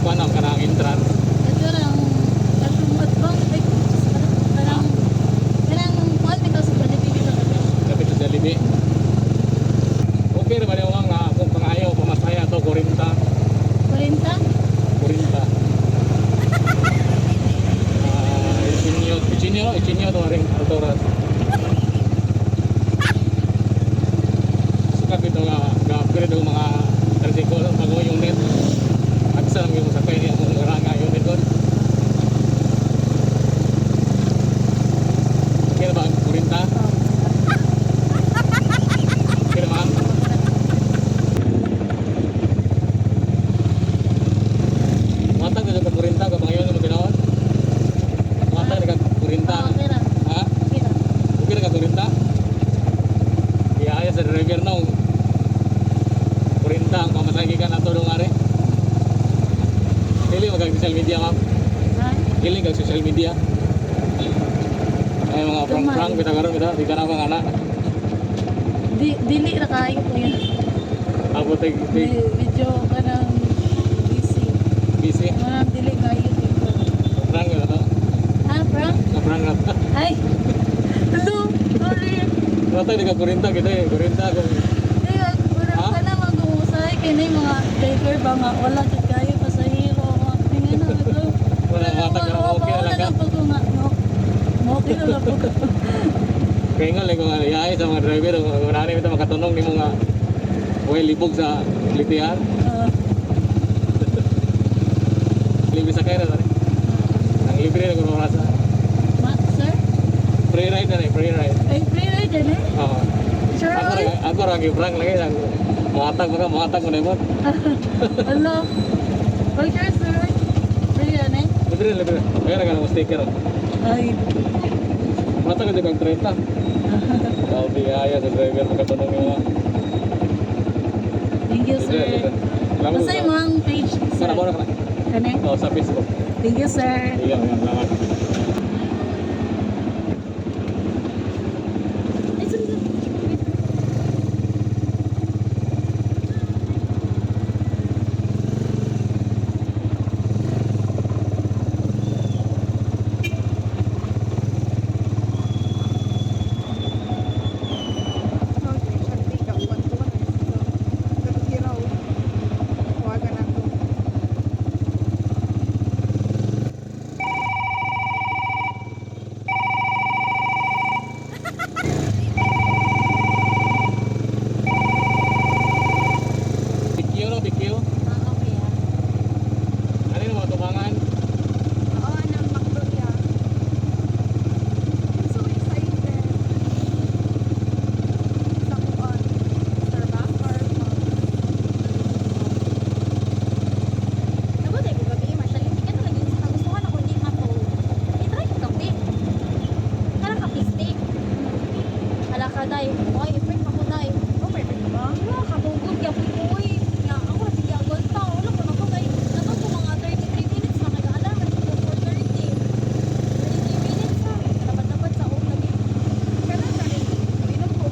kuan ang kanang entrance. Ito lang katungod bang kanang kuan nito sa Jollibee dito kami. Kapit sa Jollibee. Okay ra ba niyo nga kung pangayo pamasaya to 40. 40? 40. Ichinyo to ring Altoras. Suka ito nga ga-upgrade ang mga tricycle bago yung net. Agsam yung sakay niya kung ranga yung net doon. Kaya ba 40? Kaya ba? Matag na sa 40 ka pangayon mo tinawag? Matag na ka 40. Okay ra. Ha? Okay ra. Okay na ka 40? Iya sa driver na 40 ang pamasagi ka na tulong are. Dili magag social media ma'am. Ha? Dili kag social media. Ay mga prank kita karon kita di ka na mga anak. Dili ra kayo ko yan. Ako tag Video kanang busy. Manang dili kayo dito. Prank na to. Ha, prank? Na prank na to. Ay. Hello. Sorry. Matag di ka 40 kita eh. 40 kung Kaya, Ha? ka na mag-uusay. Kaya na yung mga driver ba nga, wala kit kayo pasahero. Tingnan na ito. wala matag na okay na lang ka. Okay na lang po. Kaya nga lang kung ayahay sa mga driver wala rin ito makatunong ni mo nga well libog sa litihan. Libre sa kaya na rin. Ang libre na kung rasa. Sir? Free ride na rin, free ride. Ay, free ride dyan eh. Oo. Sure, oy. Ako rin i-prank lagi. Muhatag mo na yun. Hello. Oh, sure, sir. Free yan eh. Libre. Kaya na ka ng sticker. Ay. Muhatag na dyan kang 30. Sabi kaya sa driver makatunong yun. Thank you, sir. Basta yung mga page, sir. Sana ko na ka na. Kani? Oo, sa Facebook. Thank you, sir. Iya, salamat. Ay, sorry. Bikyo. Okay, ah. Ano yung mga tumangan? Oo, ng McDo yan. I'm so excited. Sa kuwan. Starbucks or Nabutay ko gabi, Marshall. Hindi ka talaga yung nagustuhan ako hindi mato. I-try ko kape. Karang kape steak. Hala ka, day. Oy, i-print ako, day. Oh, perfect ba? Wala, kabugod. Yapoy ko, oy. Nga, ako, sige, agol ta. Wala ko na ko, day. Nato ko mga 33 minutes na kaya-alam. Nagpo 4:30. 33 minutes ha. Dapat sa una din. Kaya na rin. Inom ko,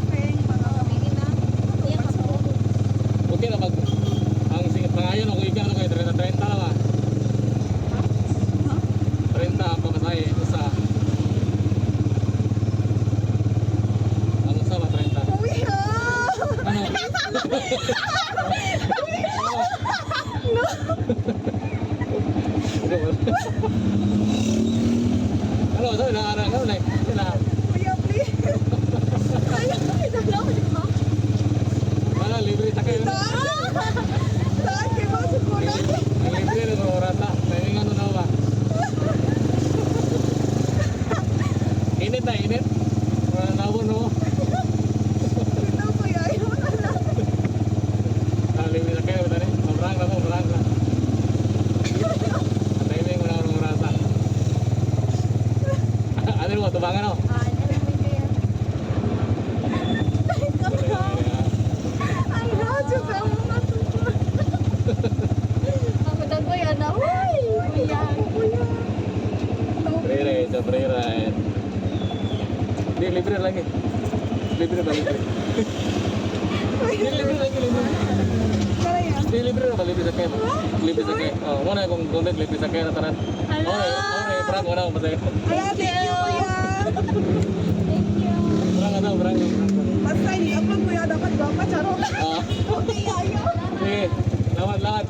peng, mga kamingin na. Iya, kabugod. Okay na mag ang singit pangayon ako ikaw ano kayo 30 lang ah. Ha? 30 ang pamasahe usa. Ang usa ba 30? Uy, ha! Ano? Ano, sabi na ano na sila. Kuya, please. Ayaw ko, idalaw ko. Wala libre ta kayo. Saan kayo ba sa kulang? Ang libre na ko rata. May ano na ba? Init na init. Wala na no. Ito ko yan. Ayaw na lang. Libre na kayo tani. Sobrang na. Timing mo na ang rasa. Ano mo tubangan no? Ah, alam mo yan. Ang radyo ka mo matutuwa. Ako daw ko yan na. Uy! Kuya. Free ride. Di libre lagi. Libre. Di libre lagi. Kaya yan. Di libre na ba? Libre sa kayo. Libre sa kayo. Oh, muna kung content libre sa kayo na tanan. Hala! Okay, prank muna ako masaya. Kaya thank you kuya. Thank you. Prank ano, prank. Basta i-upload kuya dapat guwapa charot. Ah, Okay, ayaw. sige. Lahat, lahat.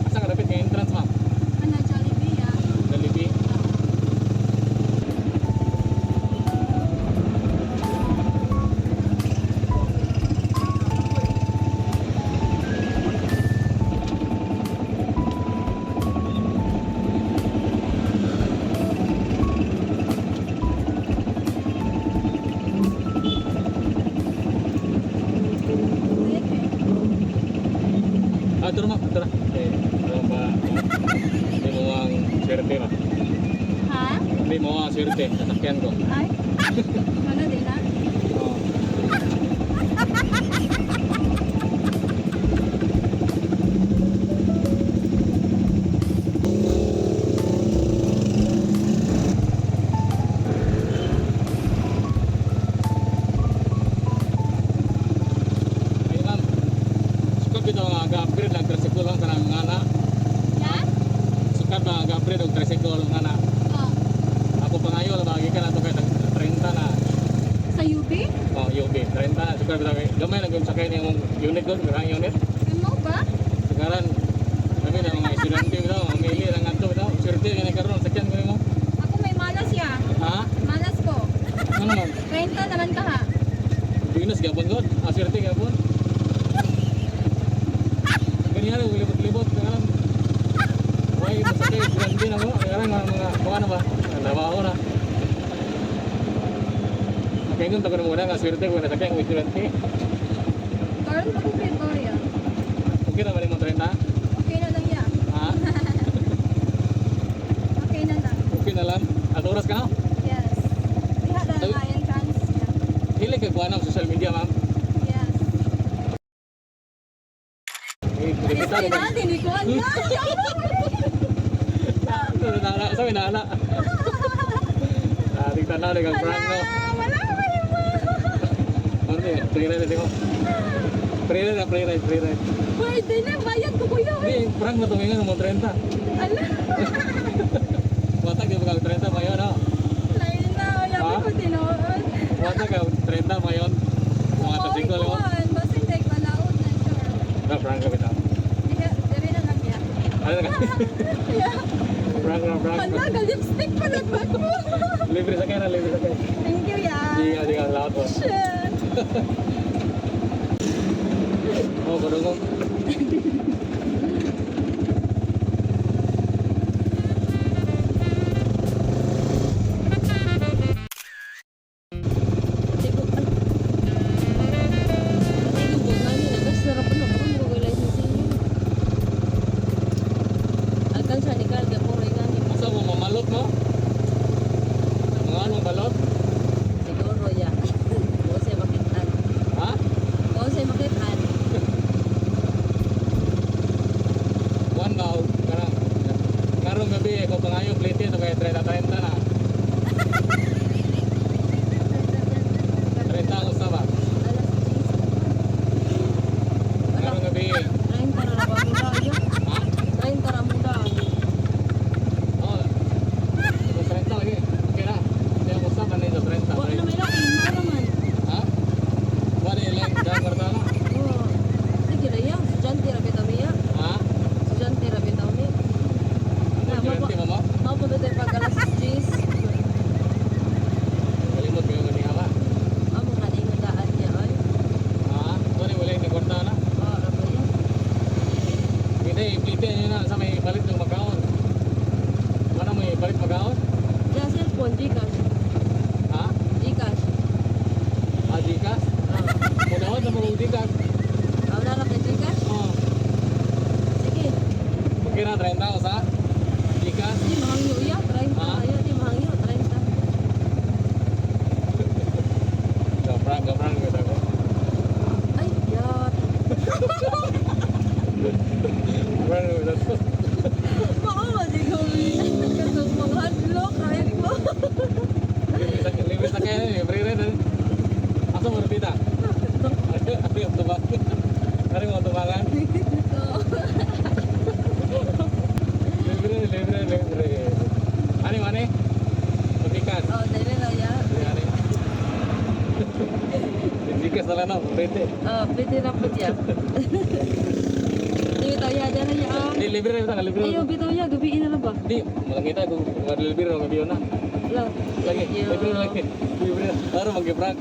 Asa ka dapat kay entrance, ma'am? Ano, Jollibee ah. Jollibee. Ah, ito naman, ito na. Eh, ano ba? Hindi mo ang swerte, ma. Ha? Hindi mo ang swerte. Sasakyan ko. Ay? Ano din ah? Oo. Ayun, ma'am. Sukat bitaw nga aga-upgrade ng tricycle lang kanang mga na. Yan? Sukat ba aga-upgrade ng tricycle nga na. Oh. Ako pangayo, lagi ka na ito kay 30 na. Sa UB? Oh, UB. 30 na. Sukat bitaw kay gamay lang yung sakay ng unit doon. Karang unit. Ano ba? Sekarang kami na mga estudyante bitaw. Mga mili lang nga ito bitaw. Swerte ka na karoon. Sakyan ko rin mo. Ako may malas ya. Ha? Malas ko. Ano ma'am? 30 naman ka ha. Binas gapon god. Swerte gapon. Ganyan lang, libot-libot. Sekarang may masakay. Grande na mo. Sekarang mga kuha na ba? Nabaho na. Kaya kung tagal mo na nga swerte ko nasakyan ng estudyante. Karon pa ko ya. Okay na ba rin mo 30? Okay na lang ya. Ha? Okay na lang. Okay na lang. At oras ka na? Yes. Diha na Sabi- na entrance niya. Hilig ka kuha ng social media, ma'am. Yes. Kita Kasi na, hindi ko alam. Sabi na ala. Tingnan na dengan prank no. Wala ka ba yung Ano eh, free ride ko. Free ride. Pwede na, bayad ko kuya. Hindi, prank na tumingan mo 30. Ala. Watag di ba 30 pa yun, no? Lain na, yabi Ha? ko tinoon. Watag ka 30 pa yun. Mga tasikol mo. Basta hindi ko laon na, sure. Prank ka bitaw. Diri na lang ya. Ano ka? Prank. Hala, lipstick pa na ba ko? Libre sa kaya. Thank you ya. Di ka lahat po. Shit. Oh, kodong Hindi ko pa. Hindi ko ba ni nagasarap na ako mo ko licensing niyo. Alcanza ni karga po rin ngani. Asa mo mamalot mo? Mga anong balot? Siguro ya. Ko sa makitan. Ha? Ko sa makitan. Kuan ba? Karong gabi ko pangayo plate ito kaya 30 na. 30 ang usa ba? Karong gabi. Lain para na ba muda ya? Ha? Lain para muda. Oh. Ito 30 lagi. Okay na. Hindi ang usa man ito 30. Wa na may lain naman. Ha? Wala lang dang martala. Oh. Sige ra ya. Estudyante ra bitaw niya. Ha? Estudyante ra bitaw niya. Estudyante mo mo? Mao pa bitaw pag alas 10. Kalimot kayo nga niya ba? Amo kani nga daan niya ay. Ha? Wala yung nagkwarta na. Oh, ra ba ya? Hindi, plate nyo na sa may palit ng magkaon. Ano may palit magkaon? Ya cellphone Gcash. Ha? Gcash. Ah, Gcash? Munahon na mga Gcash. Wala ra kay Gcash. Oh. Sige. Okay na, 30 o sa? Gikas? Di mahangyo ya, 30 Ha? ayo di mahangyo 30. Gaprang gitu ako. Ay, yat. Gaprang gitu ako. Oo, di ko. Katong maghadlok kahit mo. Libre sa kaya ni, libre rin. Asa mo napita? Ano yung tubak? Ano yung tubakan? Libre. Ano? Mabikas. Oh, dali na ya. Ano? Mabikas na lang, no? Pwede. Oh, pwede na po siya. Di bitaw ya, dyan na ya. Di, libre rin. Libre Ayaw, rin. bitaw ya, gabiin na lang ba? Di, malangita kung libre rin. Gabi yun na. Lang. Lagi, libre na lagi. Libre na. Araw mag-prank.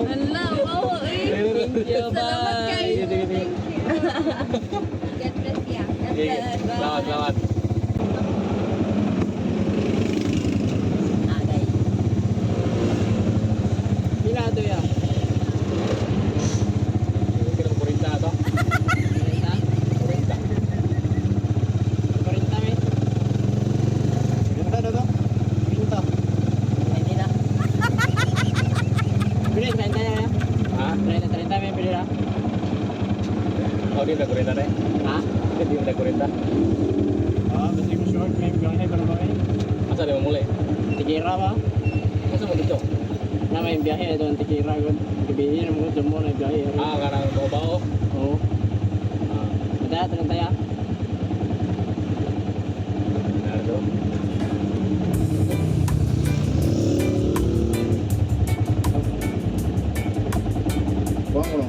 Hala, wow, eh. Thank you, Salamat kayo. Sige. God bless ya. God Sige, bless. Bye. selamat. Agay. Pila to ya. Kira ko rin to. Kurinta. Parinta me. Pinta to. Pinta. Hindi na. Pila 30 ya. Ha? 30 me pila. Oh, di na kurinta rin. Ha? Di na kurinta. Ah, basta ko short may biyahe para ba kay. Asa di mo muli? Tikira ba? Asa mo dito? Na may biyahe doon tikira ko. Gabihin mo ko mo na biyahe. Ah, kanang bao. Oo. Ah, Ada 30 ya. nardo. Buang ko.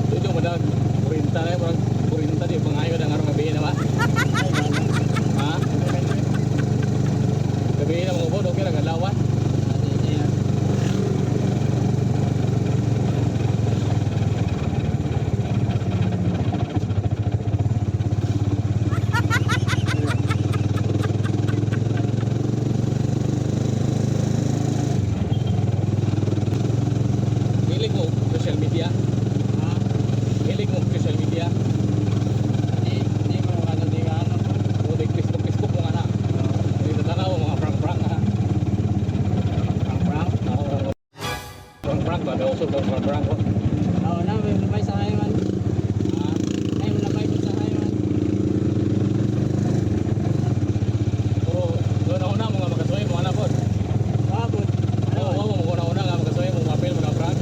Dito mo daw kurinta rin. Kurinta di pangayo na nga gabi na ba? Ha? Gabi na mga ubod, okay lang ang lawan. Hilig mo social media? Hilig mo social media? O di Facebook mo nga na. Dito tanaw mga prank-prank ha. Oo, prank-prank ba? May usog ng prank-prank ko. Pero doon ako na mga magkasuhay mo anak ko. Oo, mga una-una nga magkasuhay mo mapil mga prank.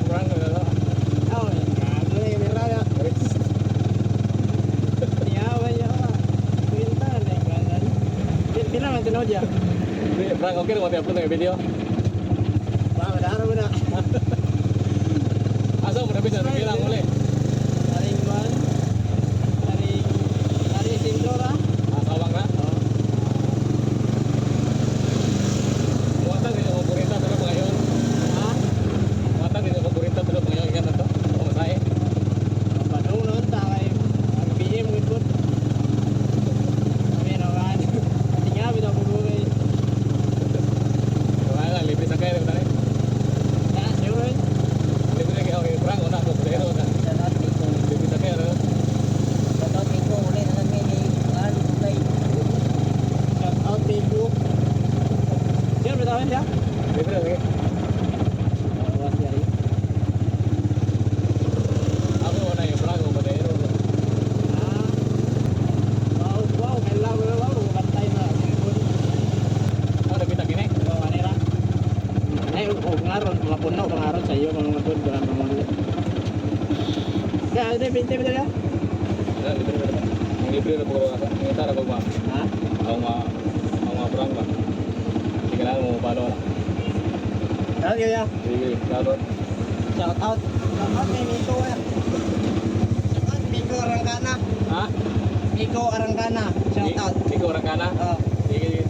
Prank na lang. Prank, okay na mo upload ng video. Asa mo na bisa bilang uli. Asawang na. Muatang din ako kurita pero ngayon. Muatang din ako kurita pero ngayon kan to. O say. Wala libre sa kaya tani. Libre kaya ako prank una ko pero na. Libre sa kaya. Libre lagi. Ako na yung prank ko pero. Ano kita gini? Ngaron, mga puno, pangaron sa iyo, mga good, mga mga. Kaya, ito, 20 mo talaga? Libre. Ang libre na po ka. Ang itara ko ba? Ha? Ang mga brang ba? Hindi ka na mo palo na. Ano kaya? Sige, lalo. Shout out. Shout out kay Miko eh. Shout out Miko Arangkana. Ha? Miko Arangkana. Shout out. Ikaw orang kana? Oh. Sige,